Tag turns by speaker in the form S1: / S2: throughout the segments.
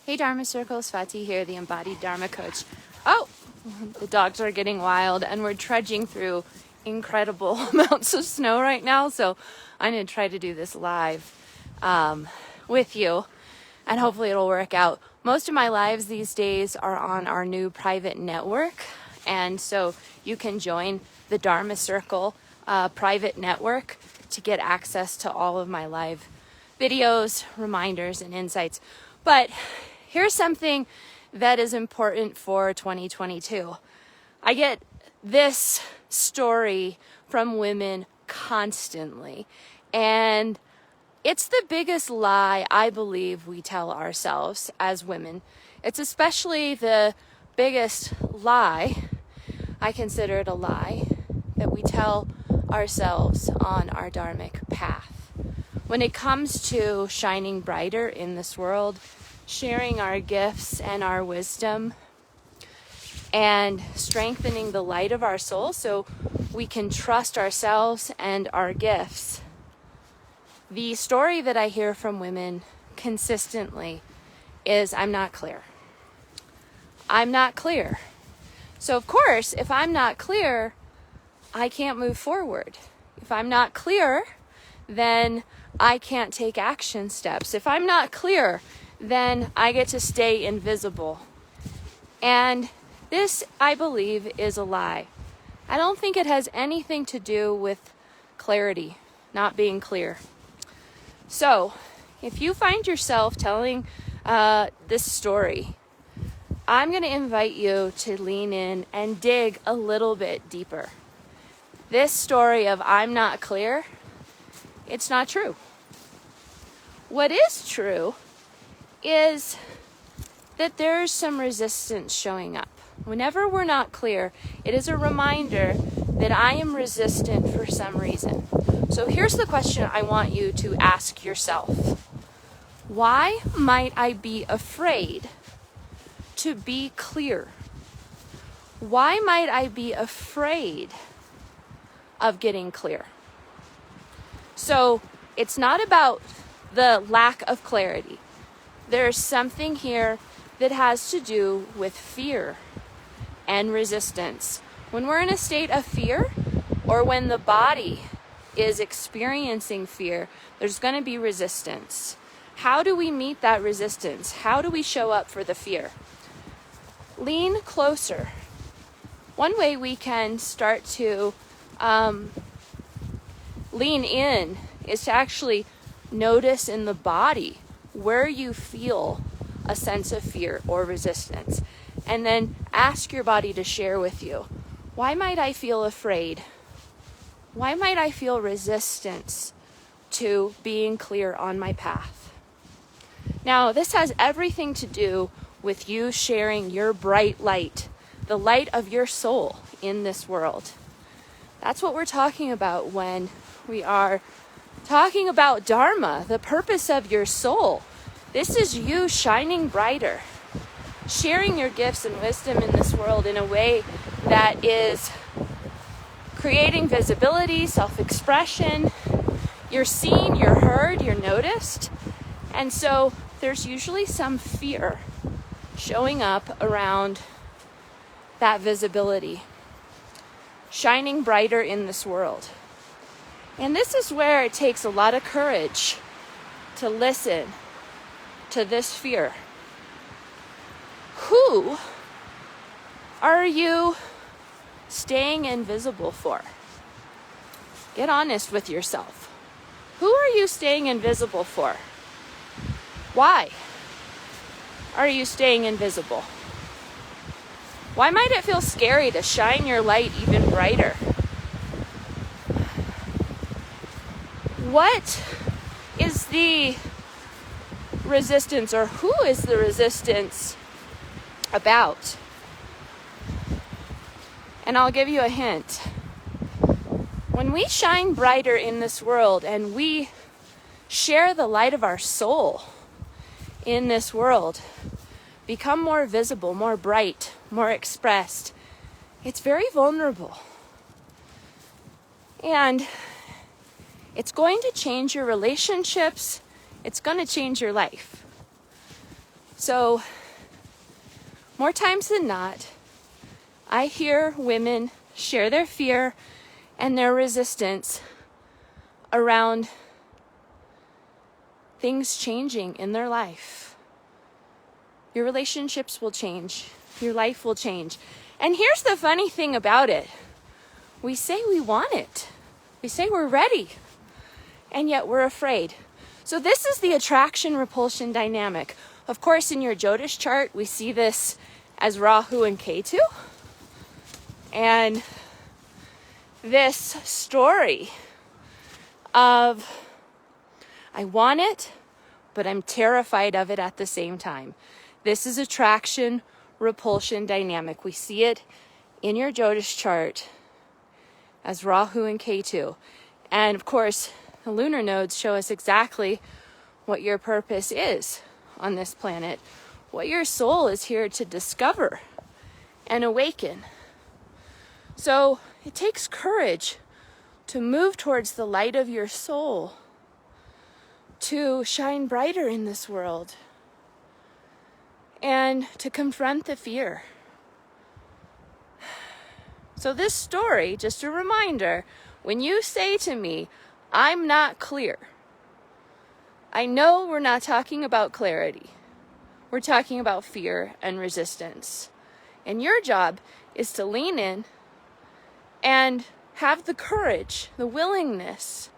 S1: Hey Dharma Circle, Swati here, the embodied Dharma coach. Oh, the dogs are getting wild and we're trudging through incredible amounts of snow right now. So I'm going to try to do this live with you and hopefully it'll work out. Most of my lives these days are on our new private network. And so you can join the Dharma Circle private network to get access to all of my live videos, reminders, and insights. But here's something that is important for 2022. I get this story from women constantly, and it's the biggest lie I believe we tell ourselves as women. It's especially the biggest lie, I consider it a lie, that we tell ourselves on our dharmic path. When it comes to shining brighter in this world, sharing our gifts and our wisdom, and strengthening the light of our soul so we can trust ourselves and our gifts. The story that I hear from women consistently is, I'm not clear. I'm not clear. So of course, if I'm not clear, I can't move forward. If I'm not clear, then I can't take action steps. If I'm not clear, then I get to stay invisible. And this, I believe, is a lie. I don't think it has anything to do with clarity, not being clear. So, if you find yourself telling this story, I'm going to invite you to lean in and dig a little bit deeper. This story of I'm not clear, it's not true. What is true is that there's some resistance showing up. Whenever we're not clear, it is a reminder that I am resistant for some reason. So here's the question I want you to ask yourself. Why might I be afraid to be clear? Why might I be afraid of getting clear? So it's not about the lack of clarity. There's something here that has to do with fear and resistance. When we're in a state of fear, or when the body is experiencing fear, there's going to be resistance. How do we meet that resistance? How do we show up for the fear? Lean closer. One way we can start to lean in is to actually notice in the body where you feel a sense of fear or resistance, and then ask your body to share with you, why might I feel afraid? Why might I feel resistance to being clear on my path? Now, this has everything to do with you sharing your bright light, the light of your soul in this world. That's what we're talking about when we are talking about Dharma, the purpose of your soul. This is you shining brighter, sharing your gifts and wisdom in this world in a way that is creating visibility, self-expression. You're seen, you're heard, you're noticed. And so there's usually some fear showing up around that visibility, shining brighter in this world. And this is where it takes a lot of courage to listen to this fear. Who are you staying invisible for? Get honest with yourself. Who are you staying invisible for? Why are you staying invisible? Why might it feel scary to shine your light even brighter? What is the resistance, or who is the resistance about? And I'll give you a hint. When we shine brighter in this world and we share the light of our soul in this world, become more visible, more bright, more expressed, it's very vulnerable. And it's going to change your relationships. It's going to change your life. So, more times than not, I hear women share their fear and their resistance around things changing in their life. Your relationships will change. Your life will change. And here's the funny thing about it. We say we want it. We say we're ready. And yet we're afraid. So this is the attraction-repulsion dynamic. Of course, in your Jyotish chart, we see this as Rahu and Ketu. And this story of I want it, but I'm terrified of it at the same time. This is attraction-repulsion dynamic. We see it in your Jyotish chart as Rahu and Ketu. And of course, the lunar nodes show us exactly what your purpose is on this planet, what your soul is here to discover and awaken. So it takes courage to move towards the light of your soul, to shine brighter in this world, and to confront the fear. So this story, just a reminder, when you say to me, I'm not clear, I know we're not talking about clarity. We're talking about fear and resistance. And your job is to lean in and have the courage, the willingness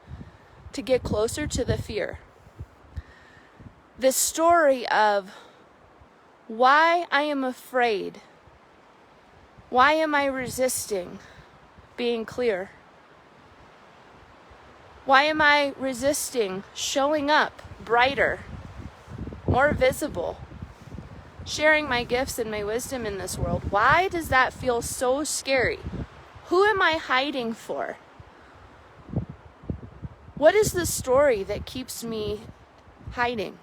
S1: to get closer to the fear. This story of why I am afraid, why am I resisting being clear? Why am I resisting showing up brighter, more visible, sharing my gifts and my wisdom in this world? Why does that feel so scary? Who am I hiding for? What is the story that keeps me hiding?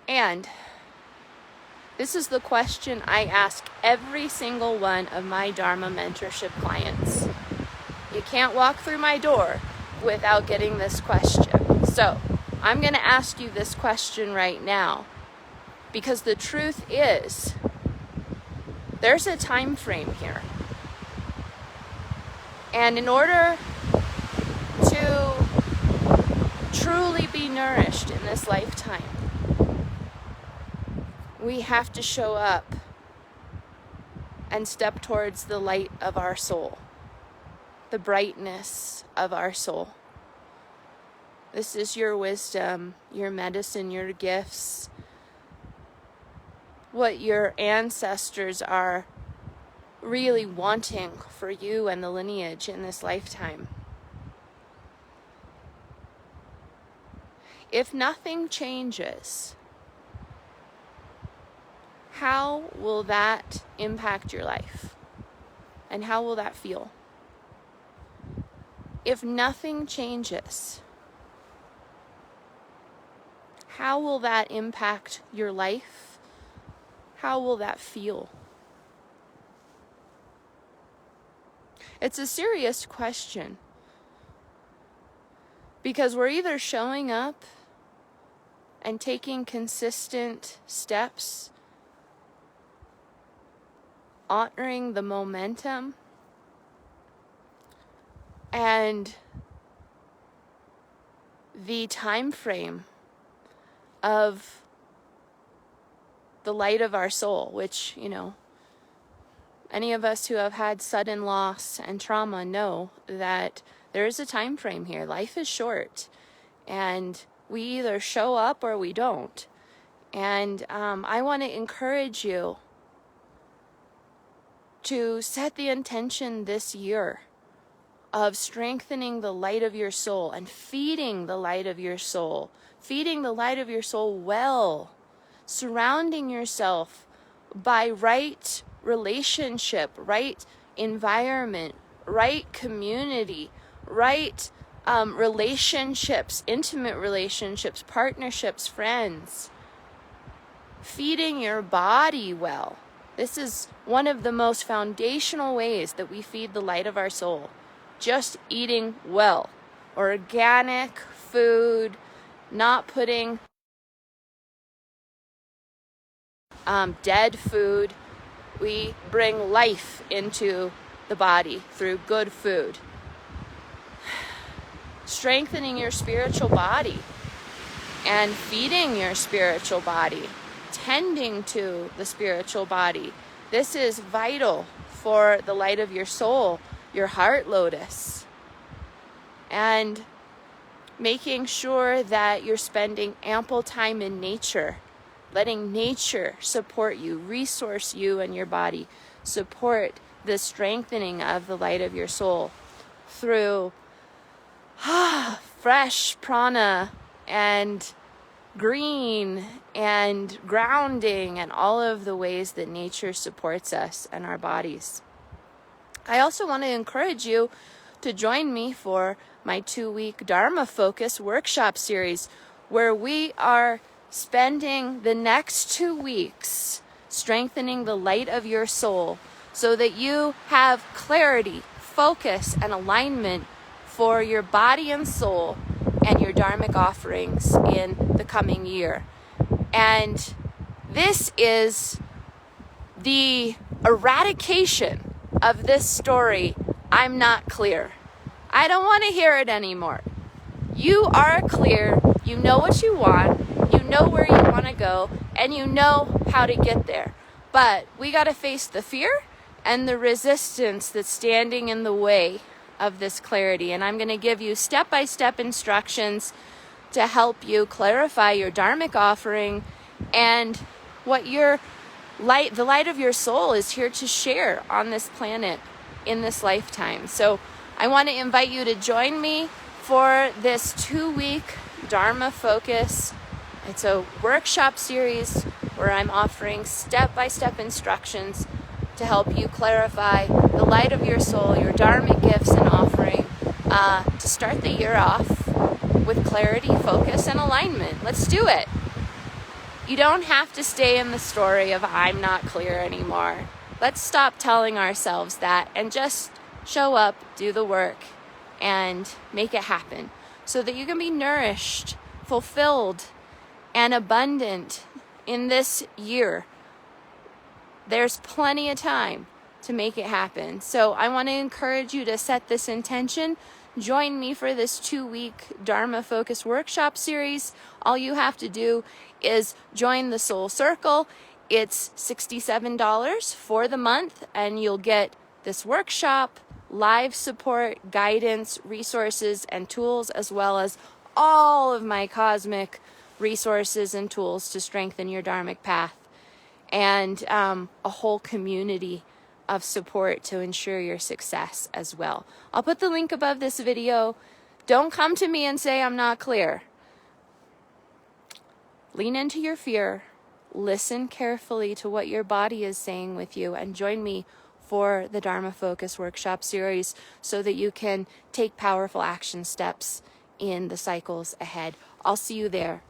S1: And this is the question I ask every single one of my Dharma Mentorship clients. You can't walk through my door without getting this question. So I'm going to ask you this question right now, because the truth is, there's a time frame here. And in order to truly be nourished in this lifetime, we have to show up and step towards the light of our soul, the brightness of our soul. This is your wisdom, your medicine, your gifts, what your ancestors are really wanting for you and the lineage in this lifetime. If nothing changes, how will that impact your life? And how will that feel? If nothing changes, how will that impact your life? How will that feel? It's a serious question, because we're either showing up and taking consistent steps, honoring the momentum and the time frame of the light of our soul, which, any of us who have had sudden loss and trauma know that there is a time frame here. Life is short, and we either show up or we don't. And I want to encourage you to set the intention this year of strengthening the light of your soul and feeding the light of your soul, well, surrounding yourself by right relationship, right environment, right community, right relationships, intimate relationships, partnerships, friends. Feeding your body well. This is one of the most foundational ways that we feed the light of our soul. Just eating well. Organic food, not putting dead food. We bring life into the body through good food. Strengthening your spiritual body and feeding your spiritual body, tending to the spiritual body. This is vital for the light of your soul, your heart lotus. And making sure that you're spending ample time in nature, letting nature support you, resource you and your body, support the strengthening of the light of your soul through fresh prana and green and grounding and all of the ways that nature supports us and our bodies. I also want to encourage you to join me for my 2-week Dharma Focus workshop series, where we are spending the next 2 weeks strengthening the light of your soul so that you have clarity, focus, and alignment for your body and soul and your dharmic offerings in the coming year. And this is the eradication of this story, I'm not clear. I don't want to hear it anymore. You are clear, you know what you want, you know where you want to go, and you know how to get there. But we got to face the fear and the resistance that's standing in the way of this clarity. And I'm going to give you step-by-step instructions to help you clarify your dharmic offering and what your light, the light of your soul, is here to share on this planet in this lifetime. So I want to invite you to join me for this 2-week Dharma Focus. It's a workshop series where I'm offering step-by-step instructions to help you clarify the light of your soul, your dharmic gifts and offering, to start the year off with clarity, focus, and alignment. Let's do it. You don't have to stay in the story of I'm not clear anymore. Let's stop telling ourselves that and just show up, do the work, and make it happen so that you can be nourished, fulfilled, and abundant in this year. There's plenty of time to make it happen. So I want to encourage you to set this intention. Join me for this 2-week Dharma Focus workshop series. All you have to do is join the Soul Circle. It's $67 for the month, and you'll get this workshop, live support, guidance, resources, and tools, as well as all of my cosmic resources and tools to strengthen your dharmic path, and a whole community of support to ensure your success as well. I'll put the link above this video. Don't come to me and say I'm not clear. Lean into your fear. Listen carefully to what your body is saying with you, and join me for the Dharma Focus workshop series so that you can take powerful action steps in the cycles ahead. I'll see you there.